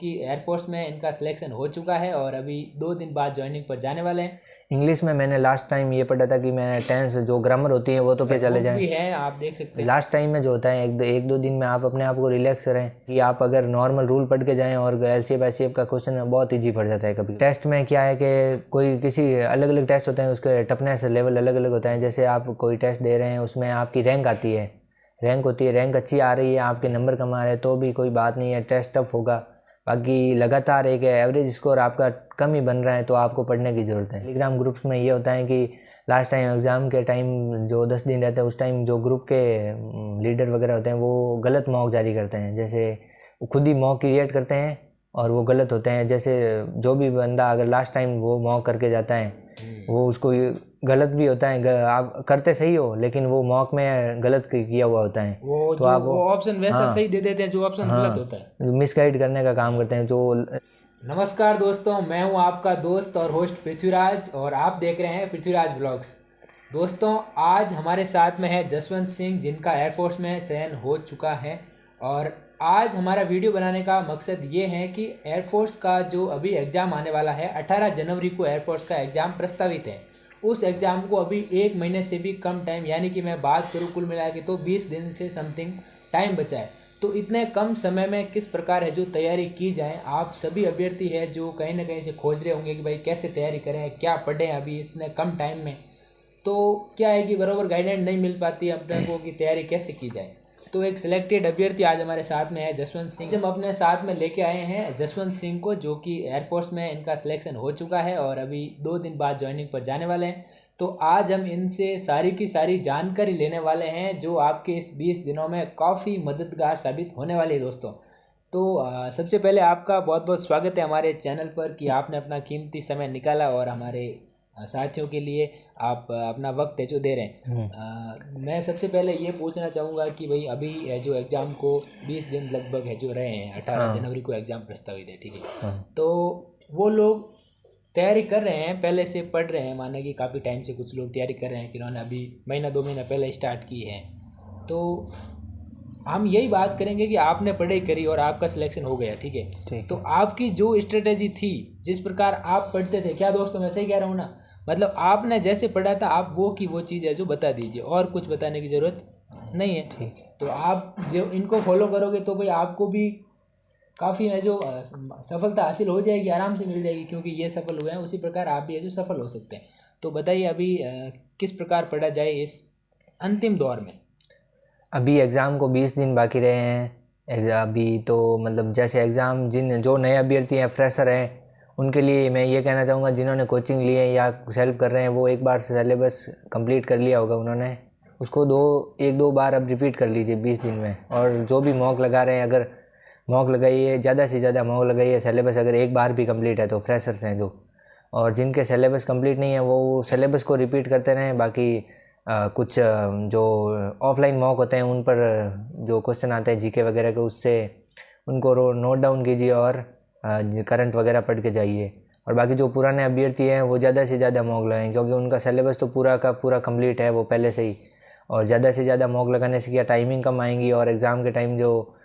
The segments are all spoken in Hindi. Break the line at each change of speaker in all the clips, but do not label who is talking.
कि एयरफोर्स में इनका सिलेक्शन हो चुका है और अभी 2 दिन बाद ज्वाइनिंग पर जाने वाले हैं।
इंग्लिश में मैंने लास्ट टाइम ये पढ़ा था कि मैं टेंस जो ग्रामर होती है वो तो पे चले जाएं।
भी है, आप देख सकते हैं।
लास्ट टाइम में जो होता है एक दो दिन में आप अपने आप को रिलैक्स करें कि आप अगर नॉर्मल रूल पढ़ के जाएं और एलसीएफ एचसीएफ का क्वेश्चन बहुत ईजी पड़ जाता है। कभी टेस्ट में क्या है कि कोई किसी अलग अलग टेस्ट होते हैं, उसके टफनेस लेवल अलग अलग होता है। जैसे आप कोई टेस्ट दे रहे हैं उसमें आपकी रैंक आती है, रैंक होती है, रैंक अच्छी आ रही है, आपके नंबर कम आ रहे हैं तो भी कोई बात नहीं है, टेस्ट टफ होगा। बाकी लगातार एक एवरेज स्कोर आपका कम ही बन रहा है तो आपको पढ़ने की ज़रूरत है। टेलीग्राम ग्रुप्स में ये होता है कि लास्ट टाइम एग्ज़ाम के टाइम जो 10 दिन रहते हैं उस टाइम जो ग्रुप के लीडर वगैरह होते हैं वो गलत मॉक जारी करते हैं। जैसे खुद ही मॉक क्रिएट करते हैं और वो गलत होते हैं। जैसे जो भी बंदा अगर लास्ट टाइम वो मॉक करके जाता है वो उसको गलत भी होता है, आप करते सही हो लेकिन वो मॉक में गलत किया हुआ होता है
वो
तो आप
वो ऑप्शन वैसा सही दे देते हैं जो ऑप्शन गलत होता है,
मिसगाइड करने का काम करते हैं जो।
नमस्कार दोस्तों, मैं हूं आपका दोस्त और होस्ट पृथ्वीराज और आप देख रहे हैं पृथ्वीराज ब्लॉग्स। दोस्तों, आज हमारे साथ में है जसवंत सिंह जिनका एयरफोर्स में चयन हो चुका है और आज हमारा वीडियो बनाने का मकसद ये है कि एयरफोर्स का जो अभी एग्ज़ाम आने वाला है 18 जनवरी को एयरफोर्स का एग्ज़ाम प्रस्तावित है। उस एग्ज़ाम को अभी 1 महीने से भी कम टाइम, यानी कि मैं बात करूँ कुल मिला के तो 20 दिन से समथिंग टाइम बचा है। तो इतने कम समय में किस प्रकार है जो तैयारी की जाए, आप सभी अभ्यर्थी है जो कहीं ना कहीं से खोज रहे होंगे कि भाई कैसे तैयारी करें, क्या पढ़ें अभी इतने कम टाइम में। तो क्या है कि बराबर गाइडेंस नहीं मिल पाती अपने को कि तैयारी कैसे की जाए। तो एक सिलेक्टेड अभ्यर्थी आज हमारे साथ में है जसवंत सिंह। हम अपने साथ में लेके आए हैं जसवंत सिंह को, जो कि एयरफोर्स में इनका सिलेक्शन हो चुका है और अभी 2 दिन बाद ज्वाइनिंग पर जाने वाले हैं। तो आज हम इनसे सारी की सारी जानकारी लेने वाले हैं जो आपके इस 20 दिनों में काफ़ी मददगार साबित होने वाली है दोस्तों। तो सबसे पहले आपका बहुत बहुत स्वागत है हमारे चैनल पर कि आपने अपना कीमती समय निकाला और हमारे साथियों के लिए आप अपना वक्त है जो दे रहे हैं। मैं सबसे पहले ये पूछना चाहूँगा कि भाई अभी जो एग्ज़ाम को 20 दिन लगभग है जो रहे हैं, 18 जनवरी को एग्ज़ाम प्रस्तावित है, ठीक है। तो वो लोग तैयारी कर रहे हैं, पहले से पढ़ रहे हैं, माने कि काफ़ी टाइम से कुछ लोग तैयारी कर रहे हैं कि उन्होंने अभी महीना 2 महीना पहले स्टार्ट की है। तो हम यही बात करेंगे कि आपने पढ़ाई करी और आपका सिलेक्शन हो गया, ठीक है। तो आपकी जो स्ट्रेटेजी थी, जिस प्रकार आप पढ़ते थे, क्या दोस्तों मैं सही कह रहा हूँ ना? मतलब आपने जैसे पढ़ा था आप वो की वो चीज़ है जो बता दीजिए, और कुछ बताने की ज़रूरत नहीं है, ठीक है। तो आप जो इनको फॉलो करोगे तो भाई आपको भी काफ़ी है जो सफलता हासिल हो जाएगी, आराम से मिल जाएगी, क्योंकि ये सफल हुए हैं उसी प्रकार आप भी है जो सफल हो सकते हैं। तो बताइए अभी किस प्रकार पढ़ा जाए इस अंतिम दौर में?
अभी एग्ज़ाम को 20 दिन बाकी रहे हैं। अभी तो मतलब जैसे एग्ज़ाम जो नए अभ्यर्थी हैं, फ्रेशर हैं, उनके लिए मैं ये कहना चाहूँगा जिन्होंने कोचिंग ली है या सेल्फ कर रहे हैं वो एक बार सिलेबस कंप्लीट कर लिया होगा उन्होंने, उसको एक दो बार अब रिपीट कर लीजिए 20 दिन में। और जो भी मॉक लगा रहे हैं, अगर मॉक लगाइए, ज़्यादा से ज़्यादा मॉक लगाइए। सिलेबस अगर एक बार भी कंप्लीट है तो फ्रेशर्स हैं जो, और जिनके सिलेबस कंप्लीट नहीं है वो सिलेबस को रिपीट करते रहें। बाकी कुछ जो ऑफलाइन मॉक होते हैं उन पर जो क्वेश्चन आते हैं जीके वगैरह के, उससे उनको नोट डाउन कीजिए और करंट वगैरह पढ़ के जाइए। और बाकी जो पुराने अभ्यर्थी हैं वो ज़्यादा से ज़्यादा मॉक लगाएं, क्योंकि उनका सिलेबस तो पूरा का पूरा कंप्लीट है वो पहले से ही। और ज़्यादा से ज़्यादा मॉक लगाने से क्या टाइमिंग कम आएंगी और एग्ज़ाम के टाइम जो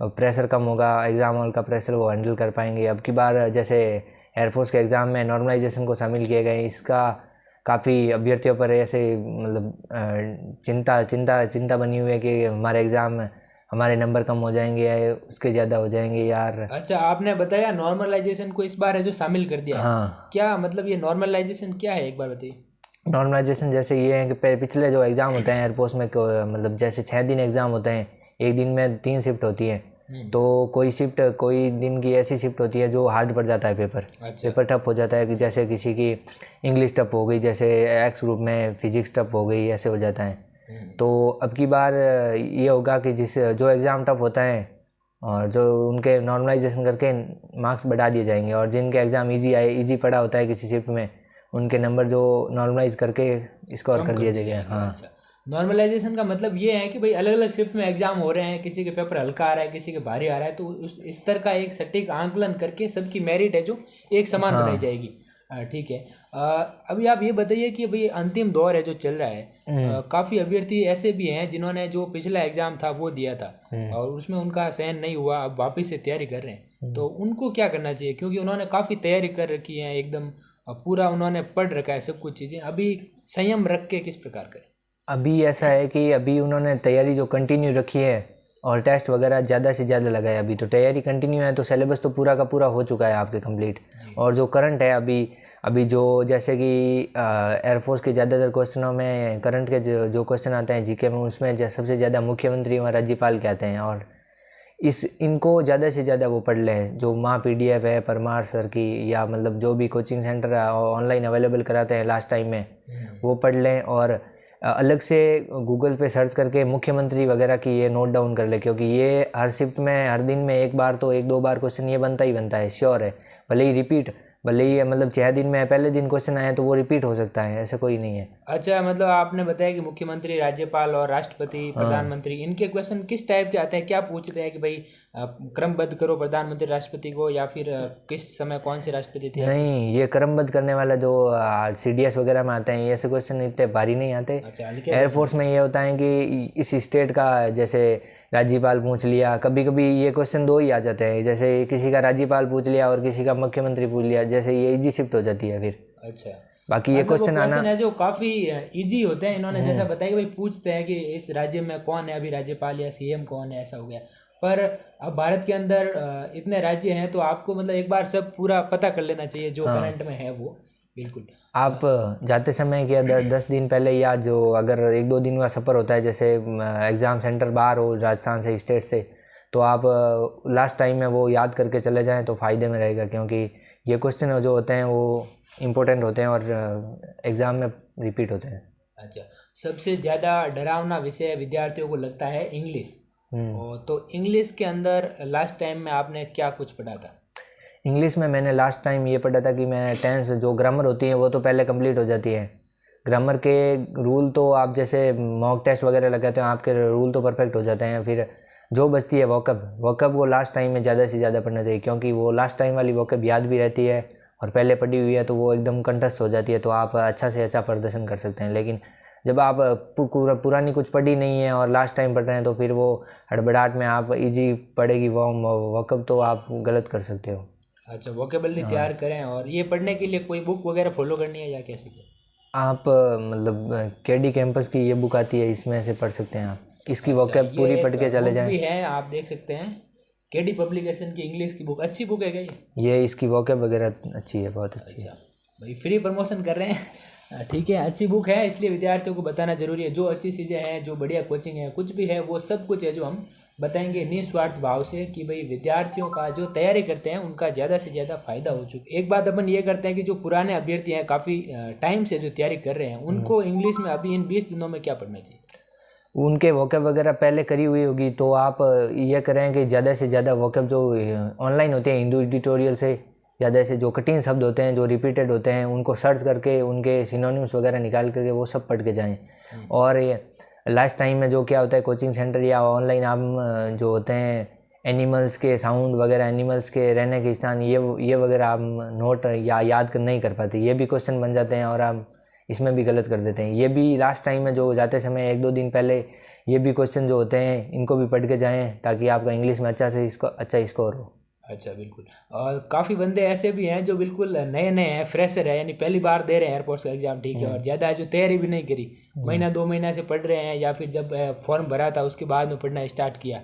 प्रेशर कम होगा, एग्ज़ाम हॉल का प्रेशर वो हैंडल कर पाएंगे। अब की बार जैसे एयरफोर्स के एग्ज़ाम में नॉर्मलाइजेशन को शामिल किए गए, इसका काफ़ी अभ्यर्थियों पर ऐसे मतलब चिंता बनी हुई है कि हमारे एग्ज़ाम में हमारे नंबर कम हो जाएंगे या उसके ज़्यादा हो जाएंगे यार।
अच्छा, आपने बताया नॉर्मलाइजेशन को इस बार है जो शामिल कर दिया है।
हाँ,
क्या मतलब ये नॉर्मलाइजेशन क्या है, एक बार बताइए।
नॉर्मलाइजेशन जैसे ये है कि पिछले जो एग्ज़ाम होते हैं एयरफोर्स में, मतलब जैसे 6 दिन एग्ज़ाम होते हैं, एक दिन में 3 शिफ्ट होती है। तो कोई दिन की ऐसी शिफ्ट होती है जो हार्ड पड़ जाता है पेपर। अच्छा। पेपर टफ हो जाता है कि जैसे किसी की इंग्लिश टफ हो गई, जैसे एक्स ग्रुप में फिजिक्स टफ हो गई, ऐसे हो जाता है। तो अब की बार ये होगा कि जो एग्ज़ाम टफ होता है और जो उनके नॉर्मलाइजेशन करके मार्क्स बढ़ा दिए जाएंगे, और जिनके एग्ज़ाम ईजी पड़ा होता है किसी शिफ्ट में, उनके नंबर जो नॉर्मलाइज करके स्कोर कर दिया जाएगा। हाँ,
अच्छा, नॉर्मलाइजेशन का मतलब ये है कि भाई अलग अलग शिफ्ट में एग्जाम हो रहे हैं, किसी के पेपर हल्का आ रहा है, किसी के भारी आ रहा है, तो इस तरह का एक सटीक आंकलन करके सबकी मेरिट है जो एक समान बनाई जाएगी। ठीक है। अभी आप ये बताइए कि भाई अंतिम दौर है जो चल रहा है, काफ़ी अभ्यर्थी ऐसे भी हैं जिन्होंने जो पिछला एग्जाम था वो दिया था और उसमें उनका चयन नहीं हुआ, अब वापस से तैयारी कर रहे हैं। तो उनको क्या करना चाहिए, क्योंकि उन्होंने काफ़ी तैयारी कर रखी है एकदम, पूरा उन्होंने पढ़ रखा है सब कुछ चीज़ें, अभी संयम रख के किस प्रकार करें?
अभी ऐसा है कि अभी उन्होंने तैयारी जो कंटिन्यू रखी है और टेस्ट वगैरह ज़्यादा से ज़्यादा लगाए, अभी तो तैयारी कंटिन्यू है, तो सिलेबस तो पूरा का पूरा हो चुका है आपके कंप्लीट। और जो करंट है अभी अभी जो जैसे कि एयरफोर्स के ज़्यादातर क्वेश्चनों में करंट के जो क्वेश्चन आते हैं जीके में, उसमें सबसे ज़्यादा मुख्यमंत्री और राज्यपाल के आते हैं। और इनको ज़्यादा से ज़्यादा वो पढ़ लें, जो माँ PDF है परमार सर की, या मतलब जो भी कोचिंग सेंटर ऑनलाइन अवेलेबल कराते हैं लास्ट टाइम में, वो पढ़ लें। और अलग से गूगल पे सर्च करके मुख्यमंत्री वगैरह की ये नोट डाउन कर ले, क्योंकि ये हर शिफ्ट में हर दिन में एक बार तो 1-2 बार क्वेश्चन ये बनता ही बनता है, श्योर है। भले ही रिपीट, भले ही मतलब 6 दिन में पहले दिन क्वेश्चन आए तो वो रिपीट हो सकता है, ऐसा कोई नहीं है।
अच्छा, मतलब आपने बताया कि मुख्यमंत्री, राज्यपाल और राष्ट्रपति, प्रधानमंत्री, इनके क्वेश्चन किस टाइप के आते हैं? क्या पूछते हैं कि भाई क्रमबद्ध करो प्रधानमंत्री राष्ट्रपति को, या फिर किस समय कौन से राष्ट्रपति थे?
नहीं, ये क्रमबद्ध करने वाला जो CDS वगैरह में आते हैं, ये ऐसे क्वेश्चन इतने भारी नहीं आते।
अच्छा,
एयरफोर्स में ये होता है कि इस स्टेट का जैसे राज्यपाल पूछ लिया, कभी कभी ये क्वेश्चन 2 ही आ जाते हैं, जैसे किसी का राज्यपाल पूछ लिया और किसी का मुख्यमंत्री पूछ लिया, जैसे ये इजी शिफ्ट हो जाती है फिर।
अच्छा,
बाकी ये क्वेश्चन आना
है जो काफ़ी इजी होते हैं, इन्होंने जैसा बताया कि भाई पूछते हैं कि इस राज्य में कौन है अभी राज्यपाल या CM कौन है, ऐसा हो गया। पर अब भारत के अंदर इतने राज्य हैं, तो आपको मतलब एक बार सब पूरा पता कर लेना चाहिए जो करंट में है वो। बिल्कुल,
आप जाते समय क्या 10 दिन पहले, या जो अगर 1-2 दिन का सफ़र होता है, जैसे एग्ज़ाम सेंटर बाहर हो राजस्थान से, स्टेट से, तो आप लास्ट टाइम में वो याद करके चले जाएं तो फ़ायदे में रहेगा, क्योंकि ये क्वेश्चन जो होते हैं वो इम्पोर्टेंट होते हैं और एग्ज़ाम में रिपीट होते हैं।
अच्छा, सबसे ज़्यादा डरावना विषय विद्यार्थियों को लगता है इंग्लिश। और तो इंग्लिश के अंदर लास्ट टाइम में आपने क्या कुछ पढ़ा था?
इंग्लिश में मैंने लास्ट टाइम ये पढ़ा था कि मैं टेंस जो ग्रामर होती है वो तो पहले कंप्लीट हो जाती है। ग्रामर के रूल तो आप जैसे मॉक टेस्ट वगैरह लगाते हो, आपके रूल तो परफेक्ट हो जाते हैं। फिर जो बचती है वोकब वो लास्ट टाइम में ज़्यादा से ज़्यादा पढ़ना चाहिए, क्योंकि वो लास्ट टाइम वाली वोकब याद भी रहती है और पहले पढ़ी हुई है तो वो एकदम कंठस्थ हो जाती है, तो आप अच्छा से अच्छा प्रदर्शन कर सकते हैं। लेकिन जब आप पुरानी कुछ पढ़ी नहीं है और लास्ट टाइम पढ़ रहे हैं तो फिर वो हड़बड़ाहट में आप इजी पढ़ेगी वोकब तो आप गलत कर सकते हो।
अच्छा, वोकेबलरी तैयार करें, और ये पढ़ने के लिए कोई बुक वगैरह फॉलो करनी है या कैसे?
आप मतलब KD कैंपस की ये बुक आती है, इसमें से पढ़ सकते हैं आप, इसकी वोकैब पूरी पढ़ के चले जाएं।
भी है, आप देख सकते हैं KD पब्लिकेशन की इंग्लिश की बुक, अच्छी बुक है क्या
ये इसकी वोकैब वगैरह अच्छी है, बहुत अच्छी है।
भाई फ्री प्रमोशन कर रहे हैं, ठीक है, अच्छी बुक है, इसलिए विद्यार्थियों को बताना जरूरी है। जो अच्छी चीज़ें हैं, जो बढ़िया कोचिंग है, कुछ भी है, वो सब कुछ है जो हम बताएंगे निस्वार्थ भाव से, कि भाई विद्यार्थियों का जो तैयारी करते हैं उनका ज़्यादा से ज़्यादा फायदा हो चुका है। एक बात अपन ये करते हैं कि जो पुराने अभ्यर्थी हैं, काफ़ी टाइम से जो तैयारी कर रहे हैं, उनको इंग्लिश में अभी इन 20 दिनों में क्या पढ़ना चाहिए?
उनके वोकैब वगैरह पहले करी हुई होगी, तो आप ये करें कि ज़्यादा से ज़्यादा वोकैब जो ऑनलाइन होते हैं हिंदू एडिटोरियल से, ज़्यादा से जो कठिन शब्द होते हैं, जो रिपीटेड होते हैं, उनको सर्च करके उनके सिनोनिम्स वगैरह निकाल करके वो सब पढ़ के जाएं। और लास्ट टाइम में जो क्या होता है, कोचिंग सेंटर या ऑनलाइन आप जो होते हैं एनिमल्स के साउंड वगैरह, एनिमल्स के रहने के स्थान, ये वगैरह आप नोट या याद कर नहीं कर पाते, ये भी क्वेश्चन बन जाते हैं और आप इसमें भी गलत कर देते हैं। ये भी लास्ट टाइम में जो जाते समय 1-2 दिन पहले ये भी क्वेश्चन जो होते हैं इनको भी पढ़ के जाएं, ताकि आपका इंग्लिश में अच्छा स्कोर हो।
अच्छा, बिल्कुल। और काफ़ी बंदे ऐसे भी हैं जो बिल्कुल नए नए हैं, फ्रेशर है, यानी पहली बार दे रहे हैं एयरपोर्ट्स का एग्जाम, ठीक है, और ज़्यादा जो तैयारी भी नहीं करी, महीना 2 महीना से पढ़ रहे हैं, या फिर जब फॉर्म भरा था उसके बाद में पढ़ना स्टार्ट किया,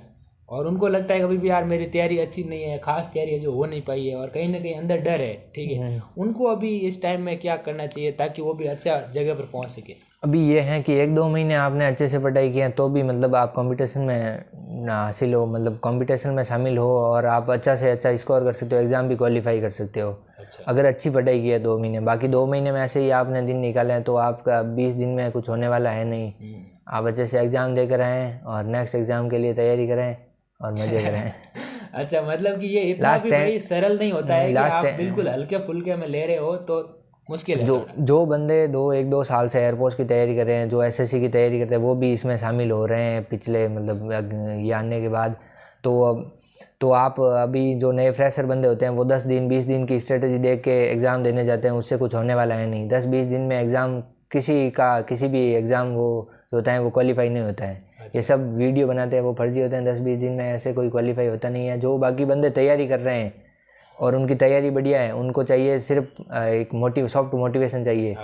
और उनको लगता है कभी भी यार मेरी तैयारी अच्छी नहीं है, खास तैयारी है जो हो नहीं पाई है, और कहीं ना कहीं अंदर डर है, ठीक है, उनको अभी इस टाइम में क्या करना चाहिए ताकि वो भी अच्छा जगह पर पहुंच सके?
अभी ये है कि 1-2 महीने आपने अच्छे से पढ़ाई किया तो भी मतलब आप कंपटीशन में हासिल हो, मतलब कंपटीशन में शामिल हो, और आप अच्छा से अच्छा स्कोर कर सकते हो, एग्ज़ाम भी क्वालिफाई कर सकते हो।
अच्छा।
अगर अच्छी पढ़ाई की है 2 महीने, बाकी 2 महीने में ऐसे ही आपने दिन निकाले हैं तो आपका 20 दिन में कुछ होने वाला है नहीं। आप अच्छे से एग्ज़ाम दे कर आएँ और नेक्स्ट एग्ज़ाम के लिए तैयारी करें और मज़े करें।
अच्छा, मतलब कि ये इतना भी बड़ी सरल नहीं होता है कि आप बिल्कुल हल्के फुल्के में ले रहे हो तो मुश्किल है।
जो बंदे 1-2 साल से एयरफोर्स की तैयारी कर रहे हैं, जो SSC की तैयारी करते हैं, वो भी इसमें शामिल हो रहे हैं पिछले मतलब ये आने के बाद, तो आप अभी जो नए फ्रेशर बंदे होते हैं वो 10 दिन 20 दिन की स्ट्रेटजी देख के एग्ज़ाम देने जाते हैं, उससे कुछ होने वाला है नहीं। 10-20 दिन में एग्ज़ाम किसी भी एग्ज़ाम वो जो होता है वो क्वालिफाई नहीं होता है। ये सब वीडियो बनाते हैं वो फर्जी होते हैं, 10-20 दिन में ऐसे कोई क्वालिफाई होता नहीं है। जो बाकी बंदे तैयारी कर रहे हैं और उनकी तैयारी बढ़िया है, उनको चाहिए सिर्फ एक सॉफ्ट मोटिवेशन चाहिए,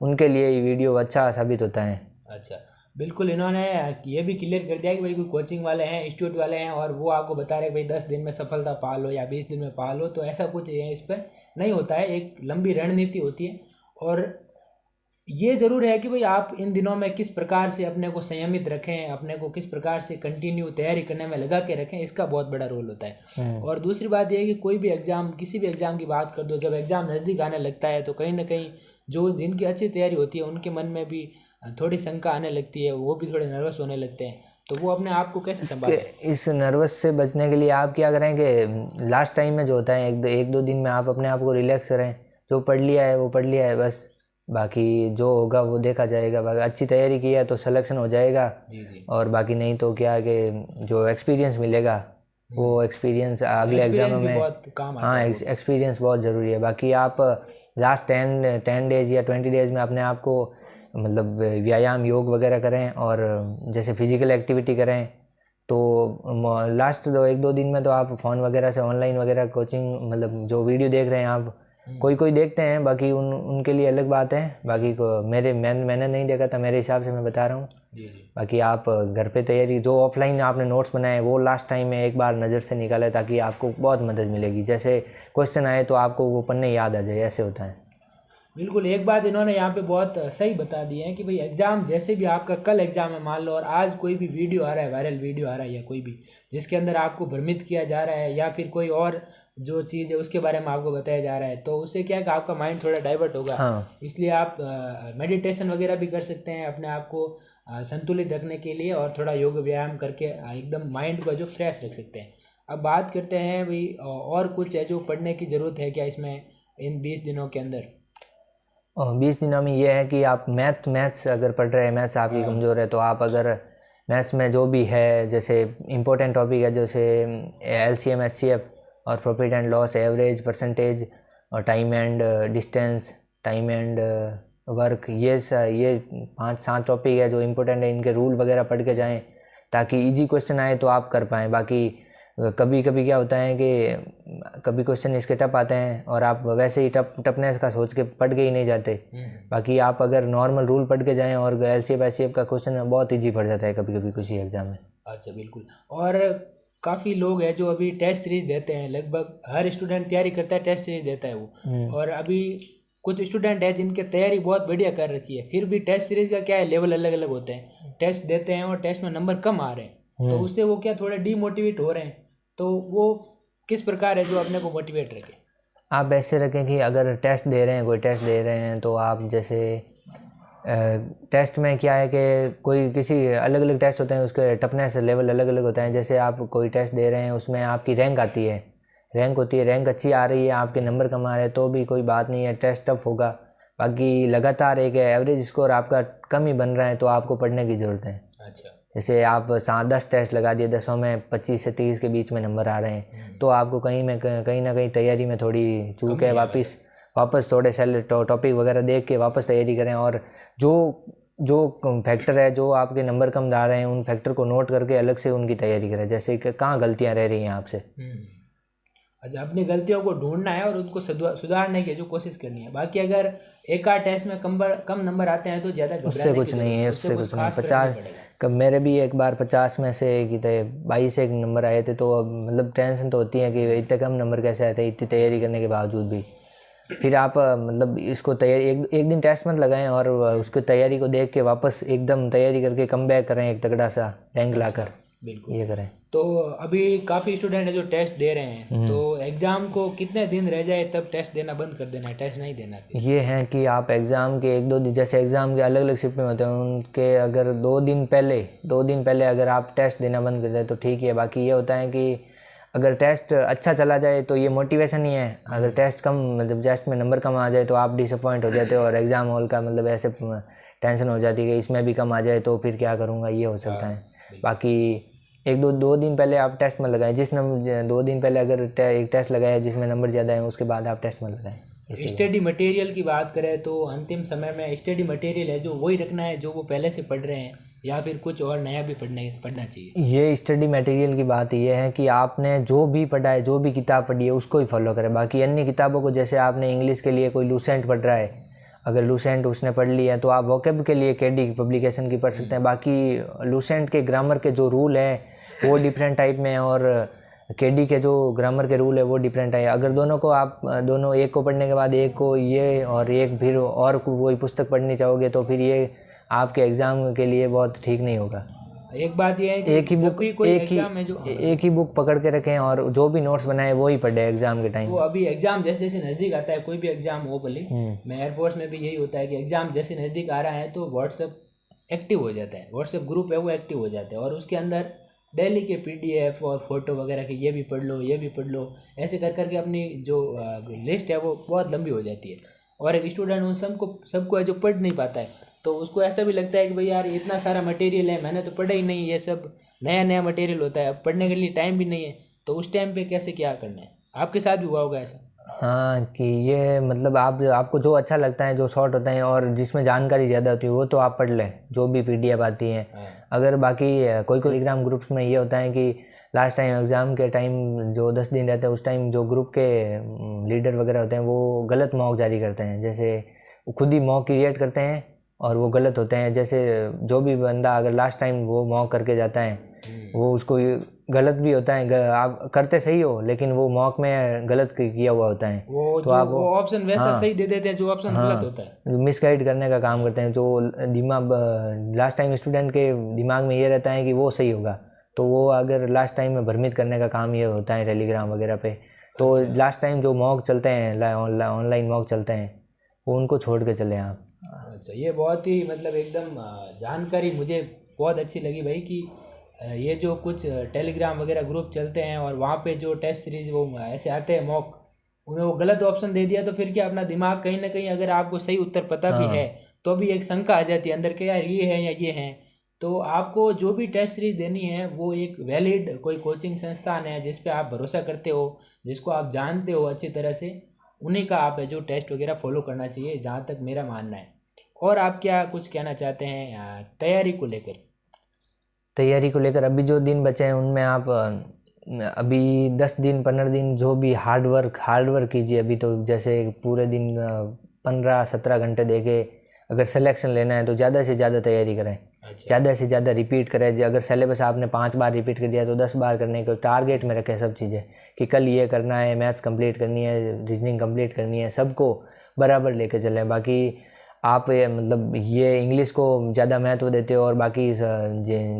उनके लिए ये वीडियो अच्छा साबित होता है।
अच्छा, बिल्कुल। इन्होंने ये भी क्लियर कर दिया कि भाई कोई कोचिंग वाले हैं, इंस्टीट्यूट वाले हैं और वो आपको बता रहे हैं भाई 10 दिन में सफलता पा लो या 20 दिन में पा लो, तो ऐसा कुछ इस पर नहीं होता है। एक लंबी रणनीति होती है और ये ज़रूर है कि भाई आप इन दिनों में किस प्रकार से अपने को संयमित रखें, अपने को किस प्रकार से कंटिन्यू तैयारी करने में लगा के रखें, इसका बहुत बड़ा रोल होता है। और दूसरी बात यह है कि कोई भी एग्ज़ाम, किसी भी एग्ज़ाम की बात कर दो, जब एग्ज़ाम नज़दीक आने लगता है तो कहीं ना कहीं जो जिनकी अच्छी तैयारी होती है उनके मन में भी थोड़ी शंका आने लगती है, वो भी थोड़े नर्वस होने लगते हैं। तो वो अपने आप को कैसे संभालें?
इस नर्वस से बचने के लिए आप क्या करें कि लास्ट टाइम में जो होता है एक दो दिन में आप अपने आप को रिलैक्स करें। जो पढ़ लिया है वो पढ़ लिया है बस, बाकी जो होगा वो देखा जाएगा। बाकी अच्छी तैयारी की है तो सिलेक्शन हो जाएगा।
जी।
और बाकी नहीं तो क्या है कि जो एक्सपीरियंस मिलेगा वो एक्सपीरियंस अगले एग्जामों में
बहुत काम आता
हाँ,
है।
एक्सपीरियंस बहुत ज़रूरी है। बाकी आप लास्ट 10 डेज़ या 20 डेज़ में अपने आप को मतलब व्यायाम योग वगैरह करें और जैसे फिजिकल एक्टिविटी करें। तो लास्ट 1-2 दिन में तो आप फ़ोन वगैरह से ऑनलाइन वगैरह कोचिंग मतलब जो वीडियो देख रहे हैं आप, कोई देखते हैं, बाकी उनके लिए अलग बात है। बाकी को मैंने नहीं देखा था, मेरे हिसाब से मैं बता रहा हूँ।
जी।
बाकी आप घर पे तैयारी जो ऑफलाइन आपने नोट्स बनाए वो लास्ट टाइम में एक बार नज़र से निकालें ताकि आपको बहुत मदद मिलेगी। जैसे क्वेश्चन आए तो आपको वो पन्ने याद आ जाए, ऐसे होता है।
बिल्कुल, एक बात इन्होंने यहाँ पे बहुत सही बता दी है कि भाई एग्ज़ाम जैसे भी आपका कल एग्ज़ाम है मान लो, और आज कोई भी वीडियो आ रहा है, वायरल वीडियो आ रहा है या कोई भी जिसके अंदर आपको भ्रमित किया जा रहा है या फिर कोई और जो चीज़ है उसके बारे में आपको बताया जा रहा है, तो उससे क्या है कि आपका माइंड थोड़ा डाइवर्ट होगा।
हाँ।
इसलिए आप मेडिटेशन वगैरह भी कर सकते हैं अपने आप को संतुलित रखने के लिए, और थोड़ा योग व्यायाम करके एकदम माइंड को जो फ्रेश रख सकते हैं। अब बात करते हैं भाई और कुछ है जो पढ़ने की ज़रूरत है क्या इसमें इन 20 दिनों के अंदर?
20 दिनों में ये है कि आप मैथ्स अगर पढ़ रहे हैं, मैथ्स आपकी कमज़ोर है, तो आप अगर मैथ्स में जो भी है जैसे इंपॉर्टेंट टॉपिक है जैसे LCM HCF और profit and loss, average, percentage और time and distance, time and work, ये 5-7 टॉपिक है जो इम्पोर्टेंट है। इनके रूल वगैरह पढ़ के जाएं ताकि इजी क्वेश्चन आए तो आप कर पाएँ। बाकी कभी कभी क्या होता है कि कभी क्वेश्चन इसके टफ आते हैं और आप वैसे ही टफनेस का सोच के पढ़ के ही नहीं जाते। बाकी आप अगर नॉर्मल रूल पढ़ के जाएं और LCM HCF का क्वेश्चन बहुत ईजी पड़ जाता है कभी कभी किसी एग्जाम में।
अच्छा, बिल्कुल। और काफ़ी लोग हैं जो अभी टेस्ट सीरीज देते हैं, लगभग हर स्टूडेंट तैयारी करता है, टेस्ट सीरीज देता है वो। और अभी कुछ स्टूडेंट है जिनके तैयारी बहुत बढ़िया कर रखी है, फिर भी टेस्ट सीरीज का क्या है, लेवल अलग अलग होते हैं। टेस्ट देते हैं और टेस्ट में नंबर कम आ रहे हैं, तो उससे वो क्या थोड़े डीमोटिवेट हो रहे हैं। तो वो किस प्रकार है जो अपने को मोटिवेट रखे?
आप ऐसे रखें कि अगर टेस्ट दे रहे हैं, कोई टेस्ट दे रहे हैं, तो आप जैसे टेस्ट में क्या है कि कोई किसी अलग अलग टेस्ट होते हैं, उसके टफनेस लेवल अलग अलग होता है। जैसे आप कोई टेस्ट दे रहे हैं उसमें आपकी रैंक आती है, रैंक होती है, रैंक अच्छी आ रही है, आपके नंबर कम आ रहे हैं तो भी कोई बात नहीं है, टेस्ट टफ होगा। बाकी लगातार एक एवरेज स्कोर आपका कम ही बन रहा है तो आपको पढ़ने की ज़रूरत है।
अच्छा,
जैसे आप 10 टेस्ट लगा दिए, 10 में 25 से 30 के बीच में नंबर आ रहे हैं, तो आपको कहीं ना कहीं तैयारी में थोड़ी चूक है। वापस थोड़े टॉपिक वगैरह देख के वापस तैयारी करें और जो फैक्टर है जो आपके नंबर कम ला रहे हैं उन फैक्टर को नोट करके अलग से उनकी तैयारी करें, जैसे कि कहाँ गलतियाँ रह रही हैं आपसे।
अच्छा, अपनी गलतियों को ढूंढना है और उनको सुधारने की जो कोशिश करनी है। बाकी अगर एक आध टेस्ट में कम नंबर आते हैं तो ज़्यादा
उससे कुछ नहीं है, उससे कुछ नहीं। 50 कब मेरे भी एक बार 50 में से 22 एक नंबर आए थे, तो मतलब टेंशन तो होती है कि इतने कम नंबर कैसे आए थे इतनी तैयारी करने के बावजूद भी। फिर आप मतलब इसको तैयारी एक दिन टेस्ट मत लगाएं और उसको तैयारी को देख के वापस एकदम तैयारी करके कम बैक करें एक तगड़ा सा रैंक लाकर,
बिल्कुल
ये करें।
तो अभी काफ़ी स्टूडेंट है जो टेस्ट दे रहे हैं, तो एग्ज़ाम को कितने दिन रह जाए तब टेस्ट देना बंद कर देना है, टेस्ट नहीं देना है?
ये है कि आप एग्ज़ाम के 1-2 दिन, जैसे एग्ज़ाम के अलग अलग शिफ्ट में होते हैं, उनके अगर 2 दिन पहले अगर आप टेस्ट देना बंद कर दें तो ठीक है। बाकी ये होता है कि अगर टेस्ट अच्छा चला जाए तो ये मोटिवेशन ही है, अगर टेस्ट कम मतलब टेस्ट में नंबर कम आ जाए तो आप डिसअपॉइंट हो जाते हो और एग्ज़ाम हॉल का मतलब ऐसे टेंशन हो जाती है कि इसमें भी कम आ जाए तो फिर क्या करूँगा, ये हो सकता है। बाकी 1-2 दिन पहले आप टेस्ट मत लगाएं। 2 दिन पहले अगर एक टेस्ट लगाया जिसमें नंबर ज़्यादा है उसके बाद आप टेस्ट मत लगाएं।
स्टडी मटेरियल की बात करें तो अंतिम समय में स्टडी मटेरियल है जो वही रखना है जो वो पहले से पढ़ रहे हैं, या फिर कुछ और नया भी पढ़ना चाहिए?
ये स्टडी मटेरियल की बात ये है कि आपने जो भी पढ़ा है, जो भी किताब पढ़ी है उसको ही फॉलो करें। बाकी अन्य किताबों को, जैसे आपने इंग्लिश के लिए कोई लूसेंट पढ़ रहा है, अगर लूसेंट उसने पढ़ लिया है तो आप वोकेब के लिए केडी पब्लिकेशन की पढ़ सकते हैं। बाकी लूसेंट के ग्रामर के जो रूल हैं वो डिफरेंट टाइप में, और केडी के जो ग्रामर के रूल है वो डिफरेंट है। अगर दोनों को आप दोनों एक को पढ़ने के बाद एक को ये और एक फिर और कोई पुस्तक पढ़नी चाहोगे तो फिर ये आपके एग्ज़ाम के लिए बहुत ठीक नहीं होगा।
एक बात ये है कि
एक ही बुक एक ही बुक पकड़ के रखें और जो भी नोट्स बनाए वो ही पढ़े एग्ज़ाम के टाइम।
वो अभी एग्जाम जैसे जैसे नज़दीक आता है, कोई भी एग्जाम हो भले, मैं एयरफोर्स में भी यही होता है कि एग्जाम जैसे नज़दीक आ रहा है तो व्हाट्सएप एक्टिव हो जाता है, व्हाट्सएप ग्रुप है वो एक्टिव हो जाता है, और उसके अंदर डेली के पीडीएफ और फोटो वगैरह के ये भी पढ़ लो, ये भी पढ़ लो, ऐसे कर करके अपनी जो लिस्ट है वो बहुत लंबी हो जाती है। और एक स्टूडेंट उन सबको जो पढ़ नहीं पाता है तो उसको ऐसा भी लगता है कि भाई यार इतना सारा मटेरियल है, मैंने तो पढ़ा ही नहीं, ये सब नया नया मटेरियल होता है, अब पढ़ने के लिए टाइम भी नहीं है, तो उस टाइम पे कैसे क्या करना है? आपके साथ भी हुआ होगा ऐसा?
हाँ, कि ये मतलब आपको जो अच्छा लगता है, जो शॉर्ट होता है और जिसमें जानकारी ज़्यादा होती है वो तो आप पढ़ लें, जो भी पीडीएफ आती हैं। अगर बाकी कोई टेलीग्राम ग्रुप्स में ये होता है कि लास्ट टाइम एग्ज़ाम के टाइम जो 10 दिन रहते हैं उस टाइम जो ग्रुप के लीडर वगैरह होते हैं वो गलत मॉक जारी करते हैं, जैसे खुद ही मॉक क्रिएट करते हैं और वो गलत होते हैं। जैसे जो भी बंदा अगर लास्ट टाइम वो मॉक करके जाता है वो उसको गलत भी होता है, आप करते सही हो लेकिन वो मॉक में गलत किया हुआ होता है,
तो आप वो ऑप्शन वैसा सही दे देते हैं जो ऑप्शन गलत होता है,
मिसगाइड करने का काम करते हैं। जो दिमाग लास्ट टाइम स्टूडेंट के दिमाग में ये रहता है कि वो सही होगा, तो वो अगर लास्ट टाइम में भ्रमित करने का काम ये होता है टेलीग्राम वगैरह पे। तो लास्ट टाइम जो मॉक चलते हैं, ऑनलाइन मॉक चलते हैं, वो उनको छोड़ के चले आप।
अच्छा, ये बहुत ही मतलब एकदम जानकारी मुझे बहुत अच्छी लगी भाई कि ये जो कुछ टेलीग्राम वगैरह ग्रुप चलते हैं और वहाँ पे जो टेस्ट सीरीज वो ऐसे आते हैं मॉक, उन्हें वो गलत ऑप्शन दे दिया तो फिर क्या अपना दिमाग कहीं ना कहीं, अगर आपको सही उत्तर पता भी है तो भी एक शंका आ जाती है अंदर के यार ये है या ये है। तो आपको जो भी टेस्ट सीरीज देनी है वो एक वैलिड कोई कोचिंग संस्थान है जिस पे आप भरोसा करते हो, जिसको आप जानते हो अच्छी तरह से, उन्हीं का आप जो टेस्ट वगैरह फॉलो करना चाहिए, जहाँ तक मेरा मानना है। और आप क्या कुछ कहना चाहते हैं तैयारी को लेकर?
तैयारी को लेकर अभी जो दिन बचे हैं उनमें आप अभी 10 दिन 15 दिन जो भी हार्ड वर्क कीजिए। अभी तो जैसे पूरे दिन 15-17 घंटे दे के अगर सिलेक्शन लेना है तो ज़्यादा से ज़्यादा तैयारी करें। ज़्यादा से ज़्यादा रिपीट करें। अगर सिलेबस आपने 5 बार रिपीट कर दिया तो 10 बार करने को टारगेट में रखें सब चीज़ें, कि कल ये करना है, मैथ्स कंप्लीट करनी है, रीजनिंग कंप्लीट करनी है, सबको बराबर लेके चलें। बाकी आप मतलब ये इंग्लिश को ज़्यादा महत्व देते हो और बाकी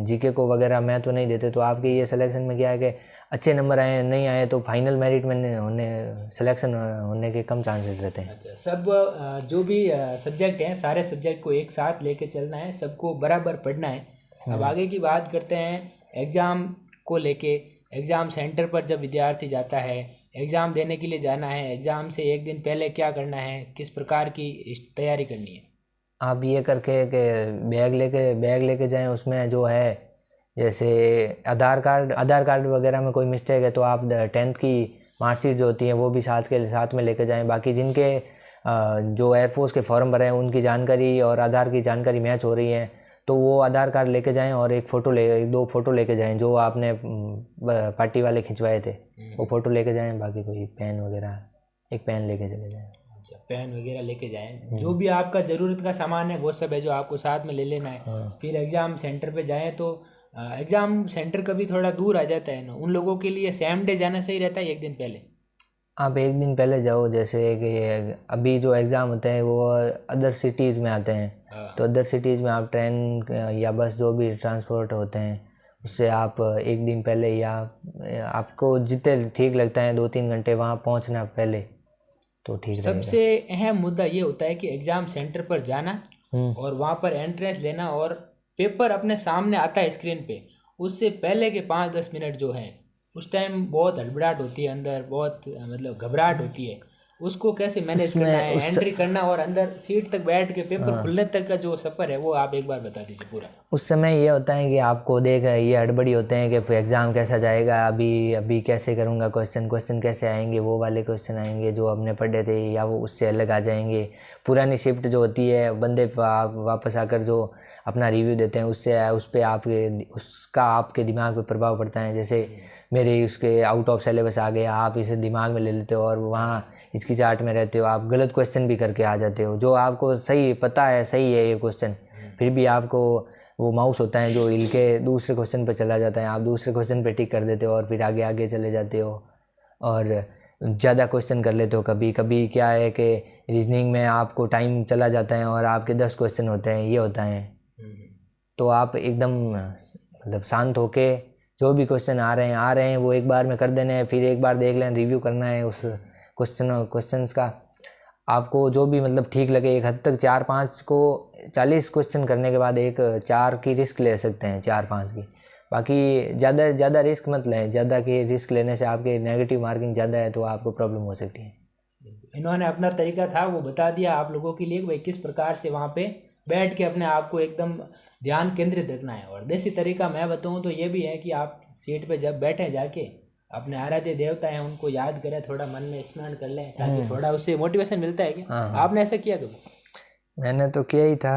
जीके को वगैरह महत्व नहीं देते तो आपके ये सिलेक्शन में क्या है कि अच्छे नंबर आए नहीं आए तो फाइनल मेरिट में सिलेक्शन होने के कम चांसेस रहते हैं।
अच्छा, सब जो भी सब्जेक्ट हैं सारे सब्जेक्ट को एक साथ लेके चलना है, सबको बराबर पढ़ना है। अब आगे की बात करते हैं एग्ज़ाम को लेके। एग्ज़ाम सेंटर पर जब विद्यार्थी जाता है, एग्ज़ाम देने के लिए जाना है, एग्ज़ाम से एक दिन पहले क्या करना है, किस प्रकार की तैयारी करनी है?
आप ये करके कि बैग लेके जाएं, उसमें जो है जैसे आधार कार्ड वगैरह में कोई मिस्टेक है तो आप 10th की मार्कशीट जो होती है वो भी साथ में लेके जाएं। बाकी जिनके जो एयरफोर्स के फॉर्म भरे हैं उनकी जानकारी और आधार की जानकारी मैच हो रही है तो वो आधार कार्ड लेके जाएं और एक दो फ़ोटो लेके जाएं जो आपने पार्टी वाले खिंचवाए थे, वो फ़ोटो लेके जाएं। बाकी कोई पेन वगैरह एक पेन लेके चले जाएं।
अच्छा, पेन वगैरह लेके जाएं। जो भी आपका ज़रूरत का सामान है वो सब है जो आपको साथ में ले लेना है। फिर एग्ज़ाम सेंटर पे जाएं तो एग्ज़ाम सेंटर कभी थोड़ा दूर आ जाता है ना, उन लोगों के लिए सेम डे जाना सही रहता है एक दिन पहले?
आप एक दिन पहले जाओ। जैसे कि अभी जो एग्ज़ाम होते हैं वो अदर सिटीज़ में आते हैं तो अदर सिटीज़ में आप ट्रेन या बस जो भी ट्रांसपोर्ट होते हैं उससे आप एक दिन पहले या आपको जितने ठीक लगता है 2-3 घंटे वहाँ पहुँचना पहले तो ठीक रहेगा।
सबसे अहम मुद्दा ये होता है कि एग्ज़ाम सेंटर पर जाना और वहाँ पर एंट्रेंस लेना और पेपर अपने सामने आता है स्क्रीन पे, उससे पहले के 5-10 मिनट जो है उस टाइम बहुत हड़बड़ाहट होती है अंदर, बहुत मतलब घबराहट होती है। उसको कैसे मैनेज करना है, एंट्री करना और अंदर सीट तक बैठ के पेपर खुलने तक का जो सफ़र है वो आप एक बार बता दीजिए पूरा।
उस समय ये होता है कि आपको देख ये हड़बड़ी होते हैं कि एग्ज़ाम कैसा जाएगा, अभी कैसे करूँगा, क्वेश्चन कैसे आएंगे, वो वाले क्वेश्चन आएंगे जो हमने पढ़े थे या वो उससे अलग आ जाएंगे। पुरानी शिफ्ट जो होती है बंदे वापस आकर जो अपना रिव्यू देते हैं उसका आपके दिमाग पे प्रभाव पड़ता है। जैसे मेरे उसके आउट ऑफ सिलेबस आ गया, आप इसे दिमाग में ले लेते हो और वहाँ इसकी चार्ट में रहते हो, आप गलत क्वेश्चन भी करके आ जाते हो जो आपको सही पता है सही है ये क्वेश्चन, फिर भी आपको वो माउस होता है जो हिल के दूसरे क्वेश्चन पे चला जाता है, आप दूसरे क्वेश्चन पे टिक कर देते हो और फिर आगे चले जाते हो और ज़्यादा क्वेश्चन कर लेते हो। कभी कभी क्या है कि रीजनिंग में आपको टाइम चला जाता है और आपके 10 क्वेश्चन होते हैं, ये होता है। तो आप एकदम मतलब शांत होके जो भी क्वेश्चन आ रहे हैं वो एक बार में कर देने हैं, फिर एक बार देख लें, रिव्यू करना है उस क्वेश्चंस का। आपको जो भी मतलब ठीक लगे, एक हद तक 4-5 को 40 क्वेश्चन करने के बाद एक 4 की रिस्क ले सकते हैं, 4-5 की। बाकी ज़्यादा रिस्क मत लें, ज़्यादा की रिस्क लेने से आपके नेगेटिव मार्किंग ज़्यादा है तो आपको प्रॉब्लम हो सकती है।
इन्होंने अपना तरीका था वो बता दिया आप लोगों के लिए भाई किस प्रकार से वहाँ पे बैठ के अपने आप को एकदम ध्यान केंद्रित रखना है। और देसी तरीका मैं बताऊँ तो ये भी है कि आप सीट पे जब बैठे जाके अपने आराध्य देवता हैं उनको याद करें, थोड़ा मन में स्मरण कर लें ताकि थोड़ा उससे मोटिवेशन मिलता है। क्या आपने ऐसा किया कभी?
मैंने तो किया ही था।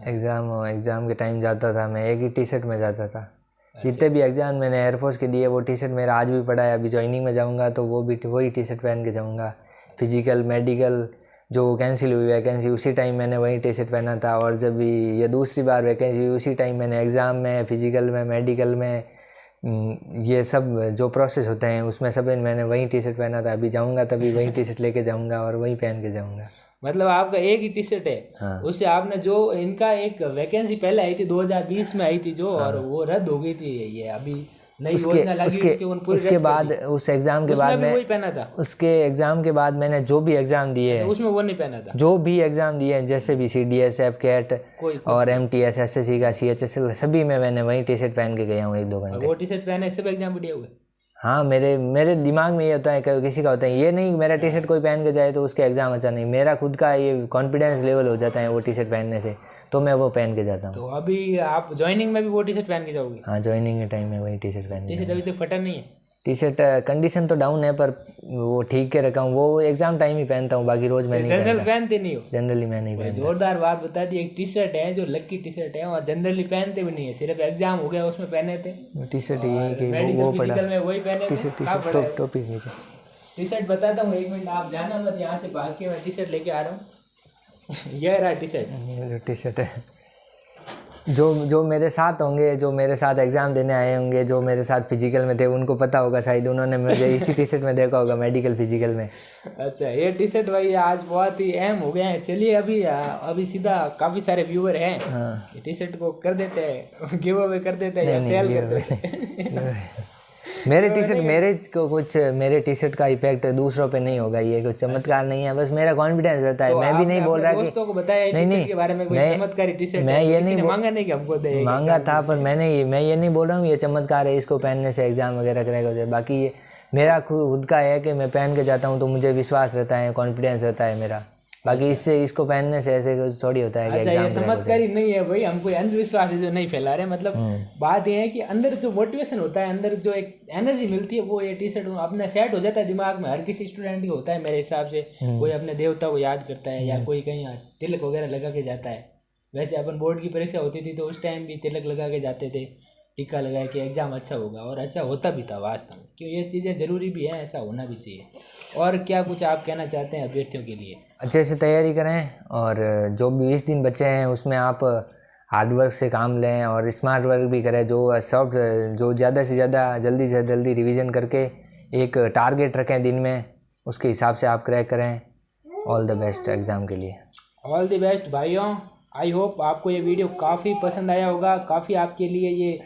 एग्ज़ाम के टाइम जाता था, मैं एक ही टी शर्ट में जाता था। जितने भी एग्ज़ाम मैंने एयरफोर्स के दिए वो टी शर्ट मेरा आज भी पड़ा है। अभी ज्वाइनिंग में जाऊँगा तो वही टी शर्ट पहन के जाऊँगा। फिजिकल मेडिकल जो कैंसिल हुई वैकेंसी उसी टाइम मैंने वही टी शर्ट पहना था, और जब भी ये दूसरी बार वैकेंसी हुई उसी टाइम मैंने एग्ज़ाम में, फिजिकल में, मेडिकल में, ये सब जो प्रोसेस होते हैं उसमें सब मैंने वही टी शर्ट पहना था। अभी जाऊँगा तभी वही टी शर्ट लेके जाऊँगा और वही पहन के जाऊँगा।
मतलब आपका एक ही टी शर्ट है? हाँ। उससे आपने जो इनका एक वैकेंसी पहले आई थी 2020 में आई थी जो, और वो रद्द हो गई थी। ये अभी नई योजना लगी
उसके बाद उस एग्ज़ाम के बाद मैं वही पहना था। उसके एग्ज़ाम के बाद मैंने जो भी एग्ज़ाम दिए हैं
उसमें वो नहीं पहना था।
जो भी एग्ज़ाम दिए हैं जैसे भी CDS, FCAT और MTS, SSC का, CHSL सभी में मैंने वही टी शर्ट पहन के गया हूँ 1-2 घंटे।
वो टी शर्ट पहने सब एग्जाम दिए हुए?
हाँ, मेरे दिमाग में ये होता है, किसी का होता है, ये नहीं मेरा टी शर्ट कोई पहन के जाए तो उसके एग्ज़ाम अच्छा नहीं, मेरा खुद का ये कॉन्फिडेंस लेवल हो जाता है वो टी शर्ट पहनने से, तो मैं वो पहन के जाता हूँ।
तो अभी आप ज्वाइनिंग में भी वो टी शर्ट पहन के जाओगे?
हाँ, ज्वाइनिंग के टाइम में वही टी शर्ट पहन।
टी शर्ट अभी तक फटा नहीं है?
टी शर्ट कंडीशन तो डाउन है पर वो ठीक के रखा हूँ, वो एग्जाम टाइम ही पहनता हूँ, बाकी रोज मैं नहीं
जनरल पहनते नहीं हो?
जनरली मैं नहीं पहनता।
जोरदार बात बता दी। एक टी शर्ट है जो लकी टी शर्ट है और जनरली पहनते भी नहीं है, सिर्फ एग्जाम हो गया उसमें पहने थे
टी शर्ट। यही कि वो पड़ा
में वही पहने
टी शर्ट टोपी नीचे।
टी शर्ट बताता हूँ, 1 मिनट आप जाना मत, यहाँ से भाग के मैं टी शर्ट लेके आ रहा हूँ। यह रहा टी शर्ट।
जो टी शर्ट है जो मेरे साथ होंगे, जो मेरे साथ एग्ज़ाम देने आए होंगे, जो मेरे साथ फिजिकल में थे, उनको पता होगा शायद, उन्होंने मुझे इसी टी शर्ट में देखा होगा मेडिकल फिजिकल में।
अच्छा, ये टी शर्ट भाई आज बहुत ही अहम हो गया है। चलिए अभी सीधा काफ़ी सारे व्यूअर हैं। हाँ। ये टी शर्ट को कर देते हैं, गिव अवे कर देते हैं या सेल कर देते हैं।
मेरे टी शर्ट का इफेक्ट दूसरों पे नहीं होगा, ये कुछ चमत्कार नहीं है, बस मेरा कॉन्फिडेंस रहता है। मैं भी नहीं बोल रहा कि
दोस्तों को बताया नहीं के बारे में कोई चमत्कारी टी शर्ट, मैं ये नहीं मांगा नहीं कि हमको दे,
मांगा था, पर मैं ये नहीं बोल रहा हूँ ये चमत्कार है, इसको पहनने से एग्जाम वगैरह करेगा। बाकी ये मेरा खुद का है कि मैं पहन के जाता हूँ तो मुझे विश्वास रहता है, कॉन्फिडेंस रहता है मेरा। बाकी इसको पहनने से ऐसे थोड़ी होता है कि
अच्छा, ये चमत्कारी नहीं है भाई, हमको अंधविश्वास है जो नहीं फैला रहे। मतलब बात ये है कि अंदर जो मोटिवेशन होता है, अंदर जो एक एनर्जी मिलती है, वो ये टी शर्ट अपने सेट हो जाता है दिमाग में। हर किसी स्टूडेंट का होता है मेरे हिसाब से, कोई अपने देवता को याद करता है या कोई कहीं तिलक वगैरह लगा के जाता है। वैसे अपन बोर्ड की परीक्षा होती थी तो उस टाइम भी तिलक लगा के जाते थे, टिक्का लगा के एग्जाम अच्छा होगा, और अच्छा होता भी था वास्तव में, क्यों ये चीज़ें ज़रूरी भी हैं, ऐसा होना भी चाहिए। और क्या कुछ आप कहना चाहते हैं अभ्यर्थियों के लिए?
अच्छे से तैयारी करें और जो 20 दिन बचे हैं उसमें आप हार्ड वर्क से काम लें और स्मार्ट वर्क भी करें। जो ज़्यादा से ज़्यादा जल्दी से जल्दी रिवीजन करके एक टारगेट रखें दिन में, उसके हिसाब से आप क्रैक करें। ऑल द बेस्ट एग्ज़ाम के लिए।
ऑल द बेस्ट भाइयों। आई होप आपको ये वीडियो काफ़ी पसंद आया होगा, काफ़ी आपके लिए ये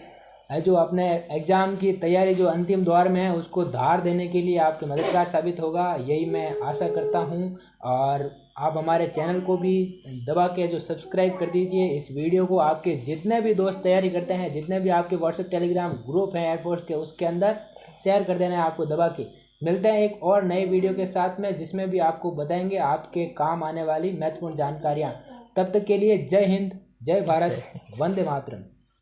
है जो अपने एग्ज़ाम की तैयारी जो अंतिम दौर में है उसको धार देने के लिए आपके मददगार साबित होगा, यही मैं आशा करता हूँ। और आप हमारे चैनल को भी दबा के जो सब्सक्राइब कर दीजिए। इस वीडियो को आपके जितने भी दोस्त तैयारी करते हैं, जितने भी आपके व्हाट्सएप टेलीग्राम ग्रुप हैं एयरफोर्स के, उसके अंदर शेयर कर देना है आपको दबा के, मिलते हैं एक और नए वीडियो के साथ में, जिसमें भी आपको बताएंगे आपके काम आने वाली महत्वपूर्ण जानकारियाँ। तब तक के लिए जय हिंद, जय भारत, वंदे मातरम।